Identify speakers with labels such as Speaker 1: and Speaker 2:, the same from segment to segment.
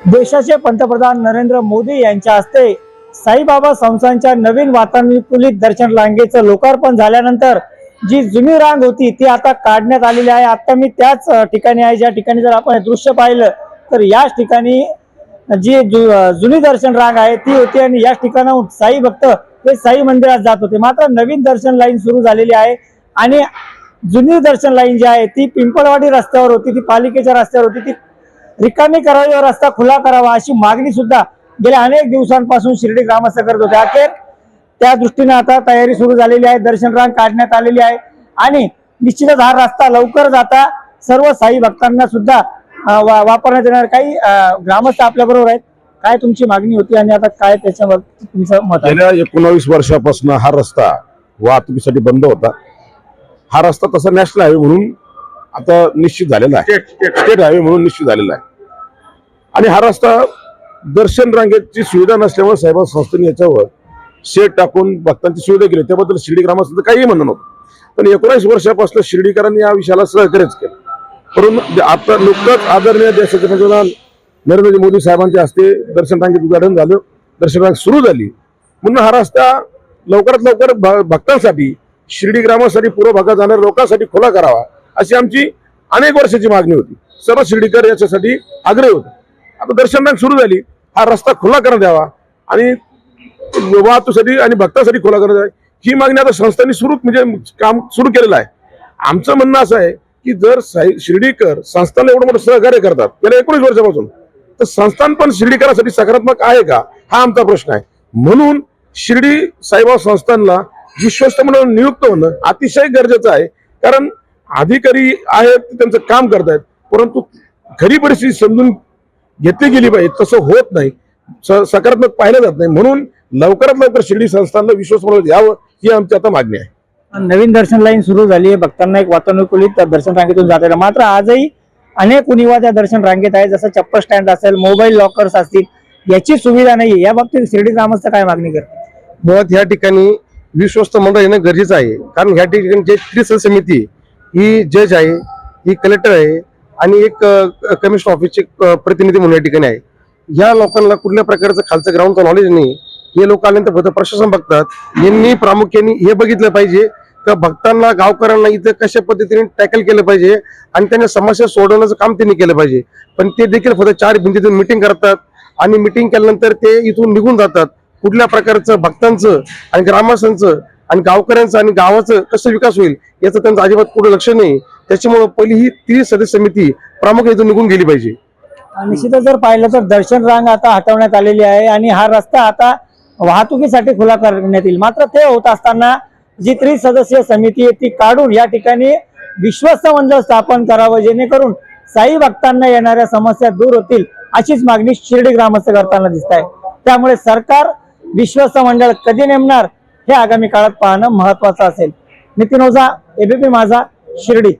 Speaker 1: देशाचे पंतप्रधान नरेंद्र मोदी यांच्या हस्ते साईबाबा संस्थांच्या नवीन वातानुकूलित दर्शन रांगेचं लोकार्पण झाल्यानंतर जी जुनी रांग होती ती आता काढण्यात आलेली आहे। आता मी त्याच ठिकाणी आहे, ज्या ठिकाणी जर आपण दृश्य पाहिलं तर याच ठिकाणी जी जुनी दर्शन रांग आहे ती होती आणि याच ठिकाणाहून साई भक्त हे साई मंदिरात जात होते। मात्र नवीन दर्शन लाईन सुरू झालेली आहे आणि जुनी दर्शन लाईन जी आहे ती पिंपळवाडी रस्त्यावर होती, ती पालिकेच्या रस्त्यावर होती, ती रिकामी करावी, रस्ता खुला करावा अशी मागणी सुद्धा गेल्या अनेक दिवसांपासून शिर्डी ग्रामस्थ करत होते। अखेर त्या दृष्टीने आता तयारी सुरू झालेली आहे, दर्शन रांग काढण्यात आलेली आहे आणि निश्चितच हा रस्ता लवकरच आता सर्व साई भक्तांना सुद्धा वापरण्यात येणार। काही ग्रामस्थ आपल्या बरोबर आहेत, काय तुमची मागणी होती आणि आता काय त्याच्यावर तुमचं मत आहे?
Speaker 2: गेल्या 19 वर्षापासून हा रस्ता वाहतुकीसाठी बंद होता। हा रस्ता तसा नॅशनल हायवे म्हणून आता निश्चित झालेला आहे, स्टेट हायवे म्हणून निश्चित झालेला आहे आणि हा रस्ता दर्शन रांगेची सुविधा नसल्यामुळे साईबाबा संस्थेने याच्यावर शेड टाकून भक्तांची सुविधा केली। त्याबद्दल शिर्डी ग्रामस्थांचं काही म्हणणं नव्हतं, पण 19 वर्षापासून शिर्डीकरांनी या विषयाला सहकार्यच केलं। परंतु आता नुकतंच आदरणीय देशाचे पंतप्रधान नरेंद्र मोदी साहेबांच्या हस्ते दर्शन रांगेचं उद्घाटन झालं, दर्शन रांग सुरू झाली म्हणून हा रस्ता लवकरात लवकर भक्तांसाठी, शिर्डी ग्रामासाठी, पूर्व भागात जाणाऱ्या लोकांसाठी खुला करावा अशी आमची अनेक वर्षाची मागणी होती। सर्व शिर्डीकर याच्यासाठी आग्रही होते। आता दर्शन रांग सुरू झाली, हा रस्ता खुला करण्यात यावा आणि वाहतुकीसाठी आणि भक्तांसाठी खुला करण्यात यावा ही मागणी आता संस्थांनी काम सुरू केलेलं आहे। आमचं म्हणणं असं आहे की जर शिर्डीकर संस्थांना एवढं मोठं सहकार्य करतात गेल्या 19 वर्षापासून, तर संस्थान पण शिर्डीकरांसाठी सकारात्मक आहे का हा आमचा प्रश्न आहे। म्हणून शिर्डी साईबाबा संस्थानला विश्वस्त म्हणून नियुक्त होणं अतिशय गरजेचं आहे, कारण अधिकारी आहेत त्यांचं काम करतायत, परंतु खरी परिस्थिती समजून घेतली गेली पाहिजे, तसं होत नाही, सकारात्मक पाहिलं जात नाही। म्हणून लवकरात लवकर शिर्डी संस्थानला विश्वास म्हणून यावं ही आमची आता मागणी आहे।
Speaker 1: नवीन दर्शन लाईन सुरू झाली आहे, भक्तांना एक वातानुकूलित दर्शन रांगेतून जात आहे। मात्र आजही अनेक उणिवा त्या दर्शन रांगेत आहे, जसं चप्पल स्टँड असेल, मोबाईल लॉकर्स असतील, याची सुविधा नाही। या बाबतीत शिर्डी ग्रामस्थ काय मागणी करतात?
Speaker 3: मुळात या ठिकाणी विश्वस्त मंडळ येणं गरजेचं आहे, कारण या ठिकाणी जे त्रिसदस्यीय समिती ही जज आहे, ही कलेक्टर आहे आणि एक कमिशनर ऑफिसचे प्रतिनिधी म्हणून या ठिकाणी आहे। या लोकांना कुठल्या प्रकारचं खालचं ग्राउंडचं नॉलेज नाही। हे लोक आल्यानंतर फक्त प्रशासन बघतात। यांनी प्रामुख्याने हे बघितलं पाहिजे का भक्तांना, गावकऱ्यांना इथं कशा पद्धतीने टॅकल केलं पाहिजे आणि त्यांना समस्या सोडवण्याचं काम त्यांनी केलं पाहिजे। पण ते देखील फक्त 4 भिंतीतून मिटिंग करतात आणि मिटिंग केल्यानंतर ते इथून निघून जातात। कुठल्या प्रकारचं भक्तांचं आणि ग्रामस्थांचं आणि गावकऱ्यांचं आणि गावाचं कसं विकास होईल याचं त्यांचं अजिबात पुढे लक्ष नाही। त्याच्यामुळे पहिली ही 30 सदस्य समिती प्रामुख्याने इथून निघून गेली पाहिजे।
Speaker 1: निश्चितच जर पाहिलं तर दर्शन रांग आता हटवण्यात आलेली आहे आणि हा रस्ता आता वाहतुकीसाठी खुला करण्यात येईल। मात्र ते होत असताना जी त्रिसदस्यीय समिती आहे ती काढून या ठिकाणी विश्वस्त मंडळ स्थापन करावं, जेणेकरून साई भक्तांना येणाऱ्या समस्या दूर होतील अशीच मागणी शिर्डी ग्रामस्थ करताना दिसत आहे। त्यामुळे सरकार विश्वस्त मंडळ कधी नेमणार हे आगामी काळात पाहणं महत्वाचं असेल। नितीन ओझा, एबीपी माझा, शिर्डी।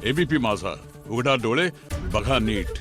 Speaker 4: एबीपी माझा, उघडा डोळे बघा नीट।